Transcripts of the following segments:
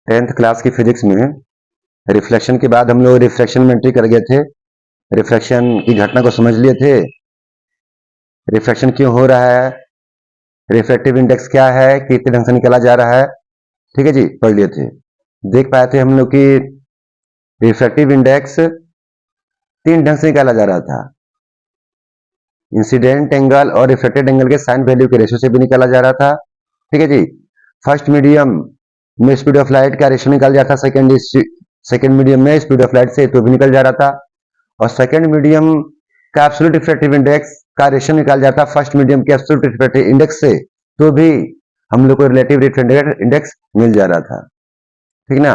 10th class की physics में reflection के बाद हम लोग रिफ्रैक्शन में एंट्री कर गए थे। रिफ्रैक्शन की घटना को समझ लिए थे। रिफ्रैक्शन क्यों हो रहा है, रिफ्रैक्टिव इंडेक्स क्या है, कितने ढंग से निकाला जा रहा है, ठीक है जी, पढ़ लिए थे। देख पाए थे हम लोग कि रिफ्रैक्टिव इंडेक्स 3 ढंग से निकाला जा रहा था। इंसिडेंट एंगल और रिफ्लेक्टेड एंगल के साइन वैल्यू के रेशियो से भी निकाला जा रहा था, ठीक है जी। फर्स्ट मीडियम में स्पीड ऑफ लाइट का रेशियो निकाल जाता, सेकेंड मीडियम में स्पीड ऑफ लाइट से तो भी निकल जा रहा था, और सेकेंड मीडियम का एब्सोल्यूट रिफ्रैक्टिव इंडेक्स का रेशियो निकाल जाता फर्स्ट मीडियम के एब्सोल्यूट रिफ्रैक्टिव इंडेक्स से, तो भी हम लोग को रिलेटिव रिफ्रैक्टिव इंडेक्स मिल जा रहा था, ठीक ना।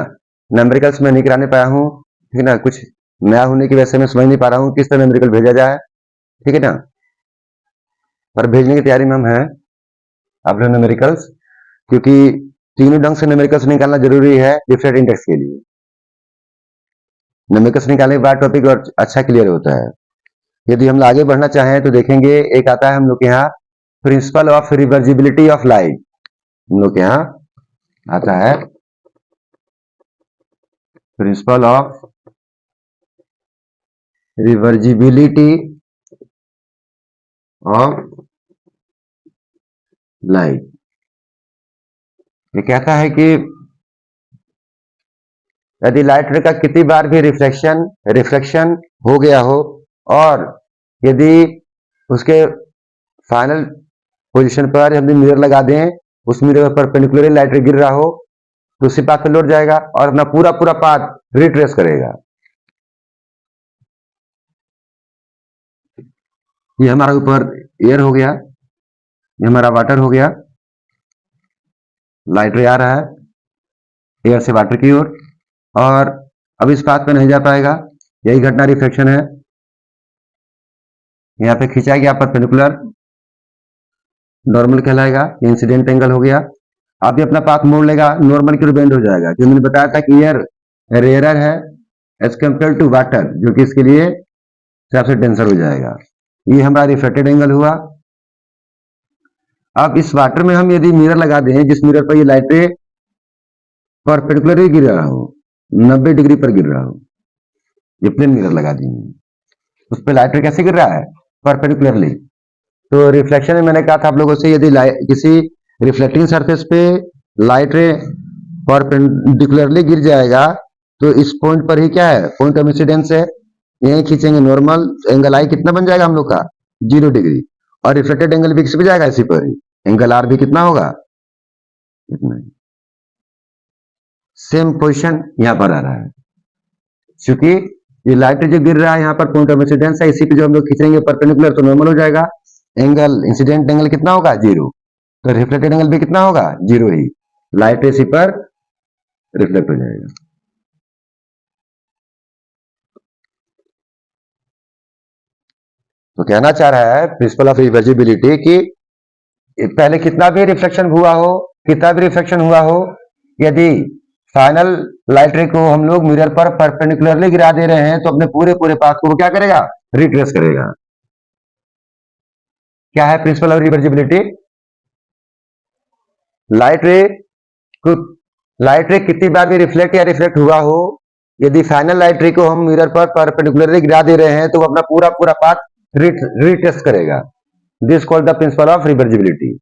नंबरिकल्स में नहीं कराने पाया हूँ, ठीक ना, कुछ नया होने की वजह से मैं समझ नहीं पा रहा हूँ किस तरह नंबरिकल भेजा जाए, ठीक है ना, पर भेजने की तैयारी में हम हैं आप लोग न्यूमेरिकल्स, क्योंकि तीनों ढंग से न्यूमेरिकल्स निकालना जरूरी है रिफ्रैक्टिव इंडेक्स के लिए। न्यूमेरिकल्स निकालने के बाद टॉपिक और अच्छा क्लियर होता है। यदि हम आगे बढ़ना चाहें तो देखेंगे, एक आता है हम लोग के यहाँ प्रिंसिपल ऑफ रिवर्जिबिलिटी ऑफ लाइट, हम लोग के यहाँ आता है प्रिंसिपल ऑफ रिवर्जिबिलिटी ऑफ लाइट। ये कहता है कि यदि लाइट रे का कितनी बार भी रिफ्लेक्शन हो गया हो, और यदि उसके फाइनल पोजीशन पर हम मिरर लगा दें, उस मिरर पर परपेंडिकुलर लाइट रे गिर रहा हो, तो उसी पाथ पे लौट जाएगा और अपना पूरा पूरा पाथ रिट्रेस करेगा। ये हमारा ऊपर एयर हो गया, ये हमारा वाटर हो गया, लाइट रे आ रहा है एयर से वाटर की ओर, और अब इस पाथ पे नहीं जा पाएगा, यही घटना रिफ्लेक्शन है। यहाँ पे खींचा गया परपेंडिकुलर, नॉर्मल कहलाएगा, ये इंसिडेंट एंगल हो गया। अब ये अपना पाथ मोड़ लेगा, नॉर्मल की ओर बेंड हो जाएगा, जो मैंने बताया था कि एयर रेयरर है एज कम्पेयर टू वाटर, जो कि इसके लिए सबसे डेंसर हो जाएगा। ये हमारा रिफ्लेक्टेड एंगल हुआ। अब इस वाटर में हम यदि मिरर लगा दें, जिस मिरर पर ये लाइट रे परपेंडिकुलर गिर रहा हो, 90 डिग्री पर गिर रहा हो, ये प्लेन मिरर लगा देंगे, उस पर लाइट रे कैसे गिर रहा है, परपेंडिकुलरली। तो रिफ्लेक्शन में मैंने कहा था आप लोगों से, यदि किसी रिफ्लेक्टिंग सरफेस पे लाइट रे परपेंडिकुलरली गिर जाएगा, तो इस पॉइंट पर ही क्या है, पॉइंट ऑफ इंसिडेंस है, यही खींचेंगे नॉर्मल, एंगल आई कितना बन जाएगा हम लोग का 0 डिग्री, और रिफ्लेक्टेड एंगल भी किस पे जाएगा, इसी पर ही, एंगल आर भी कितना होगा, इतना ही। सेम पोजिशन यहां पर आ रहा है, क्योंकि ये लाइट जो गिर रहा है यहाँ पर पॉइंट ऑफ इंसिडेंस है, इसी पे जो हम लोग खींचेंगे परपेंडिकुलर तो नॉर्मल हो जाएगा, एंगल इंसिडेंट एंगल कितना होगा 0, तो रिफ्लेक्टेड एंगल भी कितना होगा 0 ही, लाइट इसी पर रिफ्लेक्ट हो जाएगा। तो कहना चाह रहा है प्रिंसिपल ऑफ रिवर्जिबिलिटी कि पहले कितना भी रिफ्लेक्शन हुआ हो, कितना भी रिफ्लेक्शन हुआ हो, यदि फाइनल लाइट रे को हम लोग मिरर पर परपेंडिकुलरली गिरा दे रहे हैं, तो अपने पूरे पूरे पाथ को वो क्या करेगा, रिट्रेस करेगा। क्या है प्रिंसिपल ऑफ रिवर्जिबिलिटी, लाइट रे को, लाइट रे कितनी बार भी रिफ्लेक्ट या रिफ्लेक्ट हुआ हो, यदि फाइनल लाइट रे को हम मिरर पर परपेंडिकुलरली गिरा दे रहे हैं, तो वो अपना पूरा पूरा पाथ रिट्रेस करेगा। This called the principle of reversibility.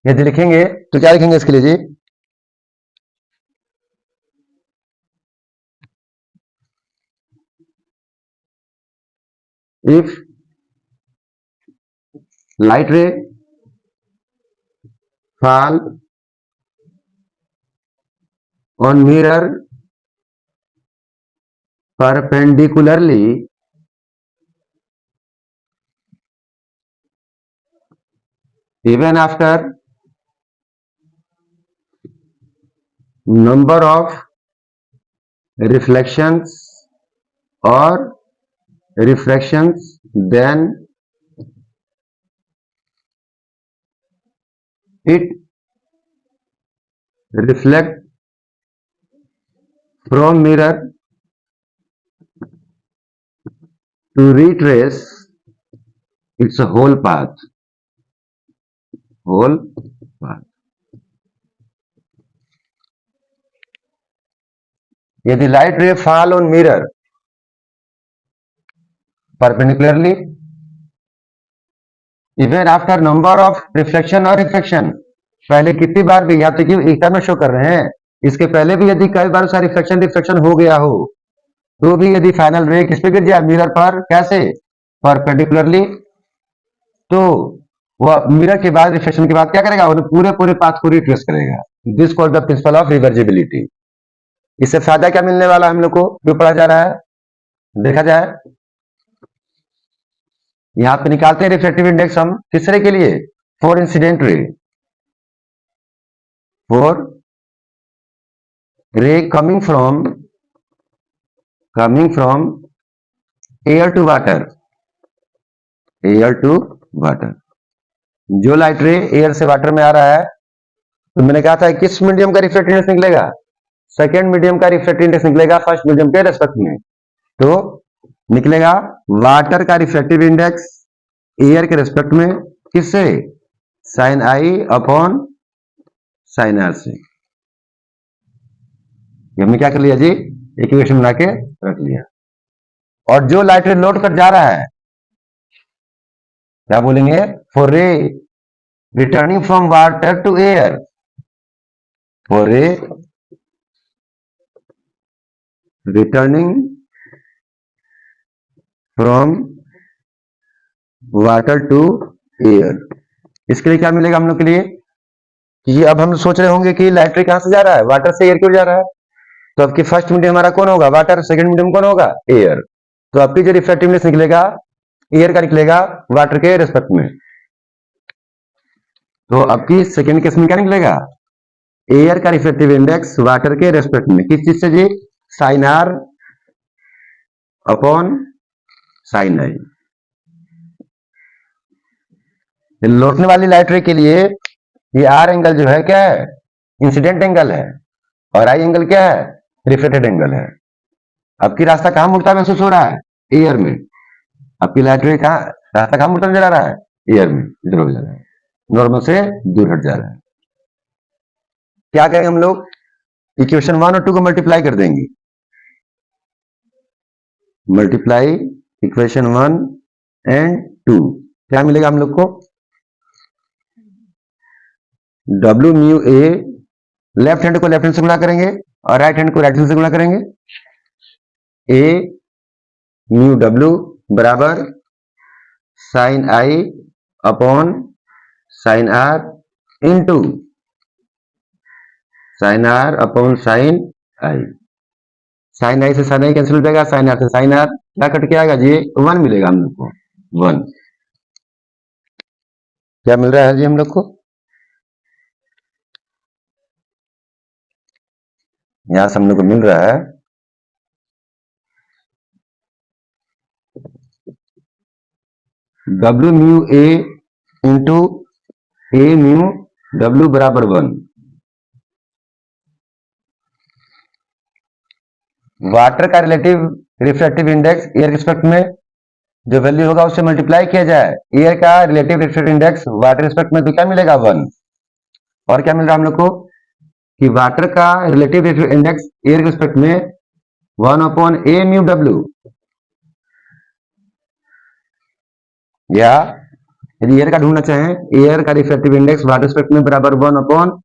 यदि लिखेंगे तो क्या लिखेंगे इसके लिए जी, if light ray fall on mirror perpendicularly even after number of reflections or refractions, then it reflect from mirror to retrace its whole path, whole path। यदि light रे fall on mirror perpendicularly even after number of reflection और reflection, पहले कितनी बार भी, या तो कि ईटा में शो कर रहे हैं, इसके पहले भी यदि कई बार उसका रिफ्लेक्शन रिफ्लेक्शन हो गया हो, तो भी यदि फाइनल रे किस पे गिर जाए, मिरर पर, कैसे, परपेंडिकुलरली, तो वह मिरर के बाद रिफ्लेक्शन के बाद क्या करेगा, उन्हें पूरे पूरे पाथ को रिट्रेस करेगा। This called the principle of reversibility. इससे फायदा क्या मिलने वाला हम लोग को, जो पढ़ा जा रहा है, देखा जाए। यहां पे निकालते हैं रिफ्लेक्टिव इंडेक्स हम किसरे के लिए, for incident ray, for ray coming from air to water, air to water. जो लाइट रे एयर से वाटर में आ रहा है, तो मैंने कहा था किस मीडियम का रिफ्लेक्टिव इंडेक्स निकलेगा, सेकेंड मीडियम का रिफ्लेक्टिव इंडेक्स निकलेगा फर्स्ट मीडियम के रेस्पेक्ट में। तो निकलेगा वाटर का रिफ्लेक्टिव इंडेक्स एयर के रेस्पेक्ट में, किससे, sine I upon sine are से। हमने क्या कर लिया जी, इक्वेशन बना के रख लिया। और जो लाइट रे लौट कर जा रहा है, क्या बोलेंगे, for ray returning from water to air, for ray returning from water to air. इसके लिए क्या मिलेगा हम लोग के लिए, कि अब हम सोच रहे होंगे कि लाइट रे कहां से जा रहा है, वाटर से एयर क्यों जा रहा है, तो आपकी फर्स्ट मीडियम हमारा कौन होगा, वाटर, सेकंड मीडियम कौन होगा, एयर। तो आपकी जो रिफ्लेक्टिवनेस निकलेगा एयर का निकलेगा वाटर के रेस्पेक्ट में। तो आपकी सेकंड केस में क्या निकलेगा, एयर का रिफ्लेक्टिव इंडेक्स वाटर के रेस्पेक्ट में, किस चीज से जी, साइन आर अपॉन साइन आई। लौटने वाली लाइट रे के लिए ये आर एंगल जो है क्या है, इंसिडेंट एंगल है, और आई एंगल क्या है, रिफ्लेक्टेड एंगल है। आपकी रास्ता कहां मुड़ता महसूस हो रहा है, एयर में। आपकी लाइट रे कहां, रास्ता कहां मुड़ता नजर आ रहा है, एयर में, इधर हो जा रहा है, नॉर्मल से दूर हट जा रहा है। क्या करेंगे हम लोग, इक्वेशन 1 और 2 को मल्टीप्लाई कर देंगे, मल्टीप्लाई इक्वेशन 1 एंड 2, क्या मिलेगा हम लोग को, W mu A, left hand को लेफ्ट हैंड से गुणा करेंगे और राइट हैंड को राइट हैंड से गुणा करेंगे, ए म्यू डब्ल्यू बराबर sine I upon sine R into sine R upon sine I. Sine I से साइन आई कैंसिल हो जाएगा, साइन आर से साइन आर, क्या कट के आएगा जी, 1 मिलेगा हम लोग को, 1। क्या मिल रहा है जी हम लोग को, यहां से हम लोग को मिल रहा है डब्ल्यू म्यू ए इंटू ए म्यू डब्ल्यू बराबर 1। वाटर का relative reflective index air respect में जो वैल्यू होगा उससे मल्टीप्लाई किया जाए, एयर का relative reflective index water respect में, तो क्या मिलेगा, 1। और क्या मिल रहा है हम लोग को, कि वाटर का रिलेटिव इंडेक्स एयर के रिस्पेक्ट में 1 अपॉन ए म्यू डब्ल्यू, या यदि एयर का ढूंढना चाहें, एयर का रिफ्लेक्टिव इंडेक्स वाटर रिस्पेक्ट में बराबर 1 अपॉन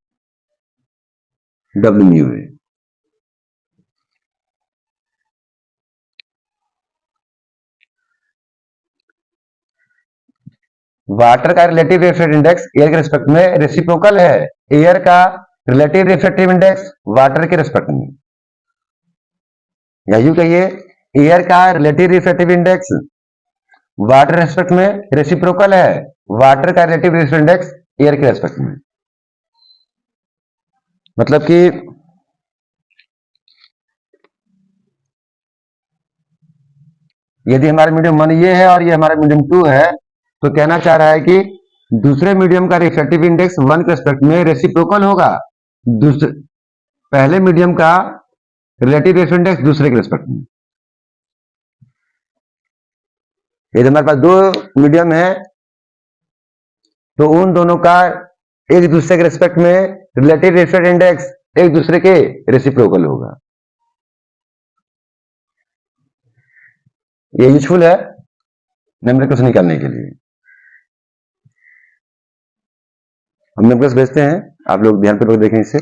डब्ल्यू म्यू है। वाटर का रिलेटिव रिफ्लेक्टिव इंडेक्स एयर के रिस्पेक्ट में रेसिप्रोकल है एयर का रिलेटिव रिफ्लेक्टिव इंडेक्स वाटर के रिस्पेक्ट में, या यूं कहिए एयर का relative reflective index water respect में रेसिप्रोकल है वाटर का रिलेटिव रिफ्लेक्टिव इंडेक्स एयर के रेस्पेक्ट में। मतलब कि यदि हमारा मीडियम 1 ये है और ये हमारा मीडियम 2 है, तो कहना चाह रहा है कि दूसरे मीडियम का रिफ्लेक्टिव इंडेक्स 1 के रेस्पेक्ट में रेसिप्रोकल होगा दूसरे पहले मीडियम का रिलेटिव रिफ्लेक्टिव इंडेक्स दूसरे के रेस्पेक्ट में। यदि हमारे पास 2 मीडियम है, तो उन दोनों का एक दूसरे के रेस्पेक्ट में रिलेटिव रिफ्लेक्टिव इंडेक्स एक दूसरे के रेसिप्रोकल होगा। ये यूजफुल है न्यूमेरिकल्स निकालने के लिए। हम न्यूमेरिकल्स भेजते हैं, आप लोग ध्यानपूर्वक देखें इसे।